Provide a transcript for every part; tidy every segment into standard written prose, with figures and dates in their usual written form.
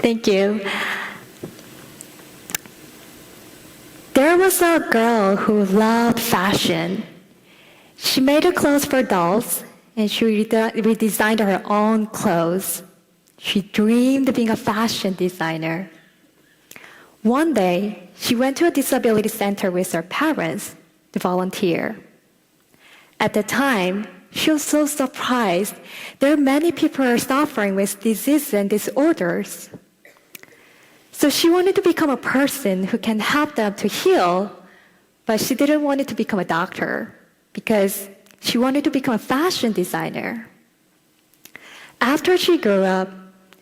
Thank you. There was a girl who loved fashion. She made her clothes for dolls, and she redesigned her own clothes. She dreamed of being a fashion designer. One day, she went to a disability center with her parents to volunteer. At the time, she was so surprised. There are many people who are suffering with diseases and disorders. So she wanted to become a person who can help them to heal, but she didn't want to become a doctor because she wanted to become a fashion designer. After she grew up,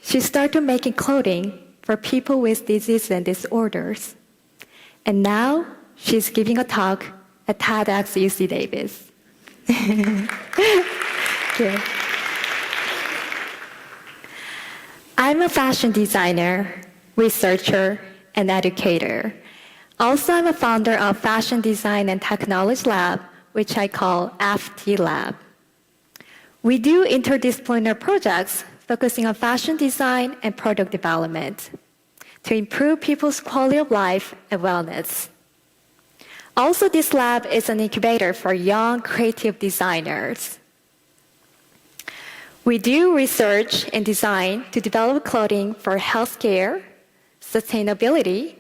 she started making clothing for people with diseases and disorders. And now she's giving a talk at TEDxUCDavis. I'm a fashion designer, researcher, and educator. Also, I'm a founder of Fashion Design and Technology Lab, which I call FT Lab. We do interdisciplinary projects focusing on fashion design and product development to improve people's quality of life and wellness. Also, this lab is an incubator for young creative designers. We do research and design to develop clothing for healthcare, sustainability,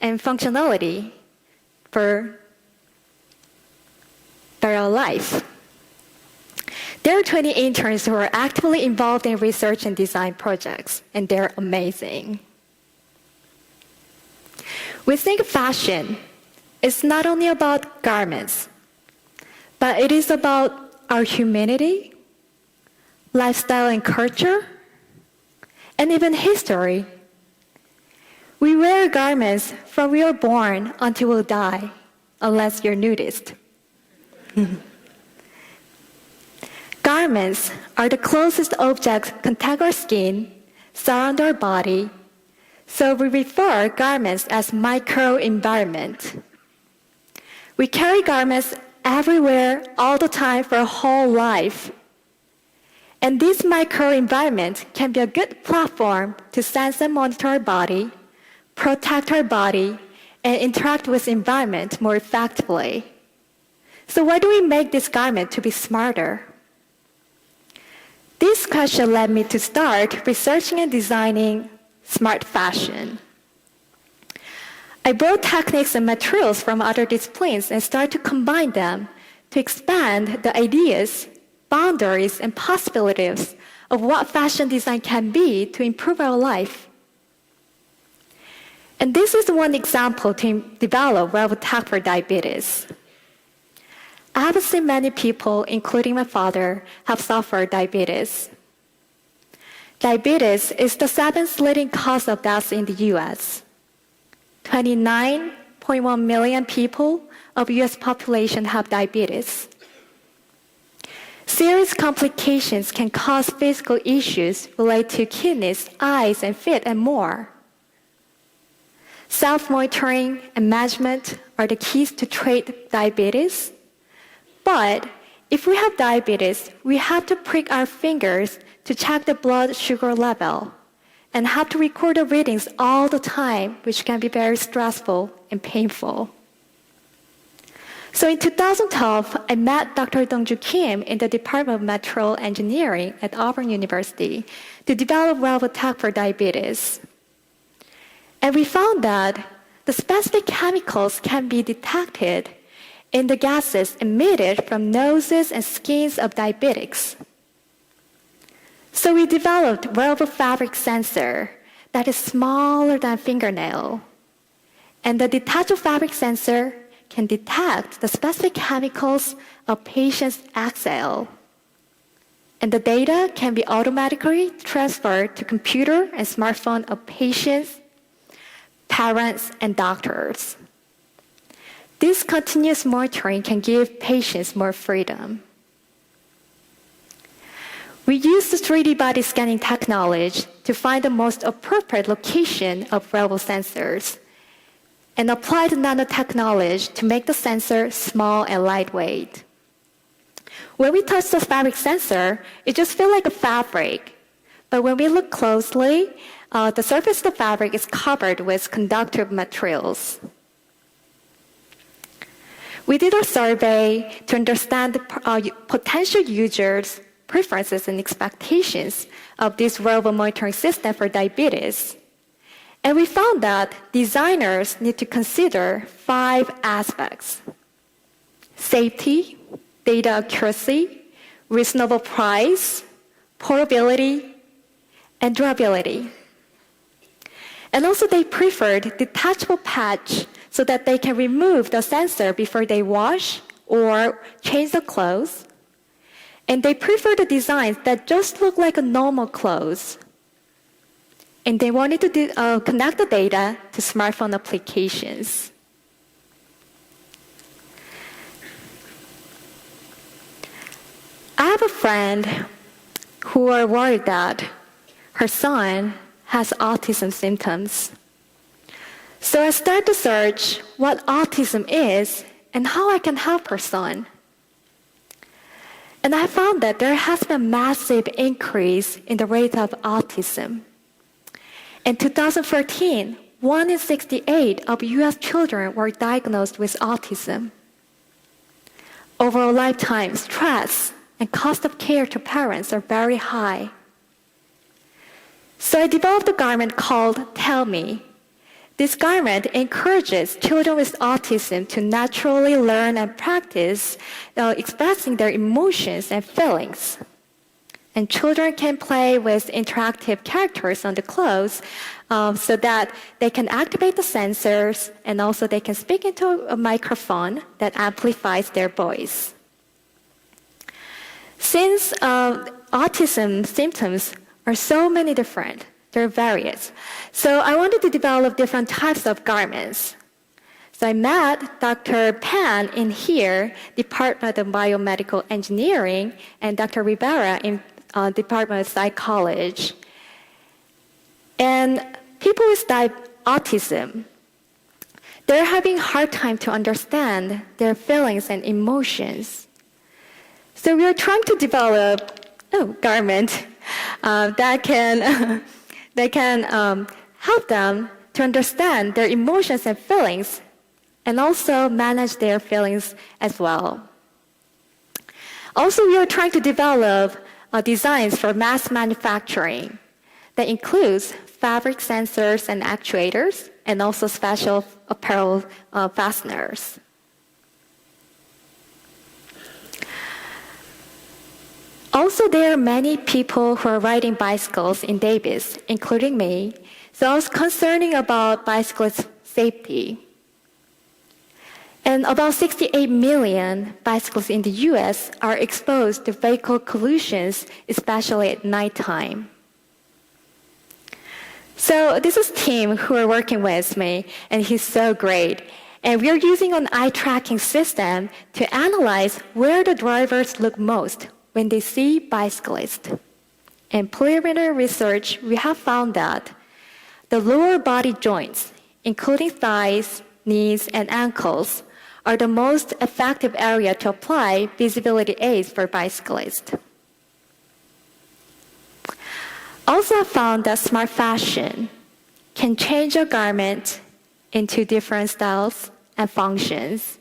and functionality for better life. There are 20 interns who are actively involved in research and design projects, and they're amazing. We think fashion is not only about garments, but it is about our humanity, lifestyle and culture, and even history. We wear garments from we are born until we die, unless you're nudist. Garments are the closest objects contact our skin, surround our body, so we refer garments as microenvironment. We carry garments everywhere, all the time, for a whole life. And this microenvironment can be a good platform to sense and monitor our body, protect our body, and interact with the environment more effectively. So why do we make this garment to be smarter? This question led me to start researching and designing smart fashion. I brought techniques and materials from other disciplines and started to combine them to expand the ideas, boundaries, and possibilities of what fashion design can be to improve our life. And this is one example to develop wearable tech for diabetes. I have seen many people, including my father, have suffered diabetes. Diabetes is the 7th leading cause of death in the U.S. 29.1 million people of U.S. population have diabetes. Serious complications can cause physical issues related to kidneys, eyes, and feet, and more. Self-monitoring and management are the keys to treat diabetes. But if we have diabetes, we have to prick our fingers to check the blood sugar level and have to record the readings all the time, which can be very stressful and painful. So in 2012, I met Dr. Dongju Kim in the Department of Material Engineering at Auburn University to develop wearable tech for diabetes. And we found that the specific chemicals can be detected in the gases emitted from noses and skins of diabetics. So we developed a wearable fabric sensor that is smaller than a fingernail. And the detachable fabric sensor can detect the specific chemicals of patients' exhale. And the data can be automatically transferred to computer and smartphone of patients, parents, and doctors. This continuous monitoring can give patients more freedom. We use the 3D body scanning technology to find the most appropriate location of wearable sensors and apply the nanotechnology to make the sensor small and lightweight. When we touch the fabric sensor, it just feels like a fabric. But when we look closely, the surface of the fabric is covered with conductive materials. We did a survey to understand the potential users' preferences and expectations of this wearable monitoring system for diabetes. And we found that designers need to consider 5 aspects: safety, data accuracy, reasonable price, portability, and durability. And also they preferred detachable patch so that they can remove the sensor before they wash or change the clothes. And they prefer the designs that just look like a normal clothes. And they wanted to connect the data to smartphone applications. I have a friend who are worried that her son has autism symptoms. So I started to search what autism is and how I can help her son. And I found that there has been a massive increase in the rate of autism. In 2013, 1 in 68 of US children were diagnosed with autism. Over a lifetime, stress and cost of care to parents are very high. So I developed a garment called Tell Me. This garment encourages children with autism to naturally learn and practice expressing their emotions and feelings. And children can play with interactive characters on the clothes so that they can activate the sensors and also they can speak into a microphone that amplifies their voice. Since autism symptoms are so many different, they're various. So I wanted to develop different types of garments. So I met Dr. Pan in here, Department of Biomedical Engineering, and Dr. Rivera in Department of Psychology. And people with autism, they're having a hard time to understand their feelings and emotions. So we are trying to develop a garment that can help them to understand their emotions and feelings and also manage their feelings as well. Also, we are trying to develop designs for mass manufacturing that includes fabric sensors and actuators and also special apparel fasteners. Also, there are many people who are riding bicycles in Davis, including me, so I was concerned about bicyclist safety. And about 68 million bicyclists in the US are exposed to vehicle collisions, especially at nighttime. So this is Tim who are working with me, and he's so great. And we are using an eye tracking system to analyze where the drivers look most when they see bicyclists. In preliminary research, we have found that the lower body joints, including thighs, knees, and ankles, are the most effective area to apply visibility aids for bicyclists. Also, I found that smart fashion can change a garment into different styles and functions.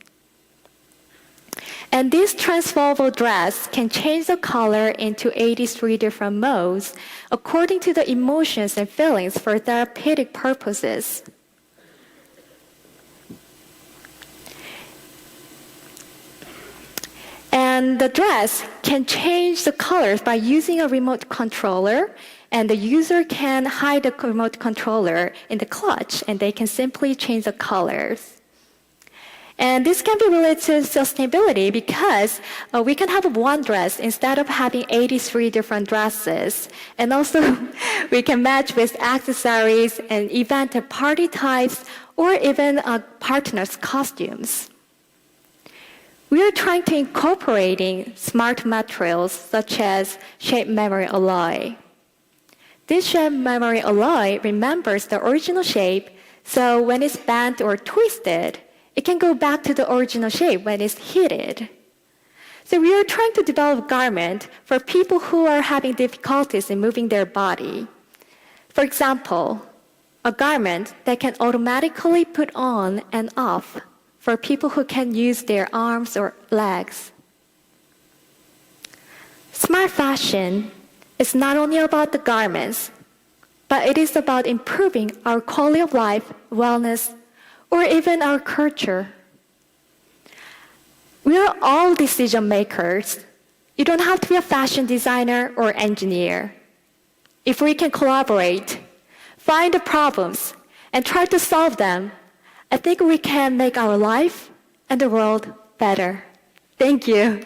And this transferable dress can change the color into 83 different modes according to the emotions and feelings for therapeutic purposes. And the dress can change the colors by using a remote controller, and the user can hide the remote controller in the clutch, and they can simply change the colors. And this can be related to sustainability because we can have one dress instead of having 83 different dresses. And also, we can match with accessories and event and party types, or even partners' costumes. We are trying to incorporate smart materials such as shape memory alloy. This shape memory alloy remembers the original shape, so when it's bent or twisted, it can go back to the original shape when it's heated. So we are trying to develop a garment for people who are having difficulties in moving their body. For example, a garment that can automatically put on and off for people who can use their arms or legs. Smart fashion is not only about the garments, but it is about improving our quality of life, wellness, or even our culture. We are all decision makers. You don't have to be a fashion designer or engineer. If we can collaborate, find the problems, and try to solve them, I think we can make our life and the world better. Thank you.